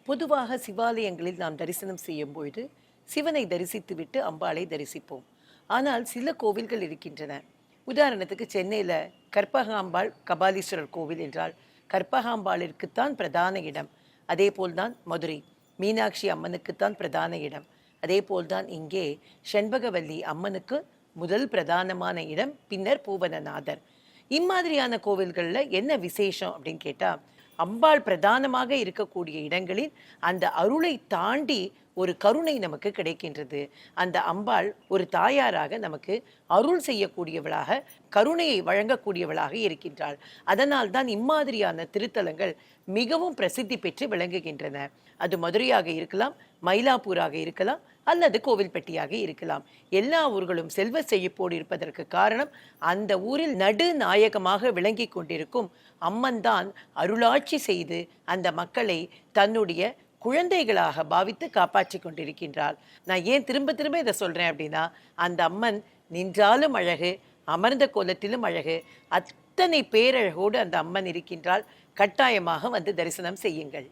பொதுவாக சிவாலயங்களில் நாம் தரிசனம் செய்யும் பொழுது சிவனை தரிசித்துவிட்டு அம்பாளை தரிசிப்போம். ஆனால் சில கோவில்கள் இருக்கின்றன. உதாரணத்துக்கு சென்னையில் கற்பகாம்பாள் கபாலீஸ்வரர் கோவில் என்றால் கற்பகாம்பாளிற்குத்தான் பிரதான இடம். அதே போல்தான் மதுரை மீனாட்சி அம்மனுக்குத்தான் பிரதான இடம். அதே போல்தான் இங்கே செண்பகவல்லி அம்மனுக்கு முதல் பிரதானமான இடம், பின்னர் பூவனநாதர். இம்மாதிரியான கோவில்களில் என்ன விசேஷம் அப்படின்னு கேட்டால், அம்பாள் பிரதானமாக இருக்கக்கூடிய இடங்களில் அந்த அருளை தாண்டி ஒரு கருணை நமக்கு கிடைக்கின்றது. அந்த அம்பாள் ஒரு தாயாராக நமக்கு அருள் செய்யக்கூடியவளாக, கருணையை வழங்கக்கூடியவளாக இருக்கின்றாள். அதனால் தான் இம்மாதிரியான திருத்தலங்கள் மிகவும் பிரசித்தி பெற்று விளங்குகின்றன. அது மதுரையாக இருக்கலாம், மயிலாப்பூராக இருக்கலாம், அல்லது கோவில்பட்டியாக இருக்கலாம். எல்லா ஊர்களும் செல்வ செழிப்போடு இருப்பதற்கு காரணம் அந்த ஊரில் நடு நாயகமாக விளங்கி கொண்டிருக்கும் அம்மன் தான் அருளாட்சி செய்து அந்த மக்களை தன்னுடைய குழந்தைகளாக பாவித்து காப்பாற்றி கொண்டிருக்கின்றாள். நான் ஏன் திரும்ப திரும்ப இதை சொல்றேன் அப்படின்னா, அந்த அம்மன் நின்றாலும் அழகு, அமர்ந்த கோலத்திலும் அழகு, அத்தனை பேரழகோடு அந்த அம்மன் இருக்கின்றாள். கட்டாயமாக வந்து தரிசனம் செய்யுங்கள்.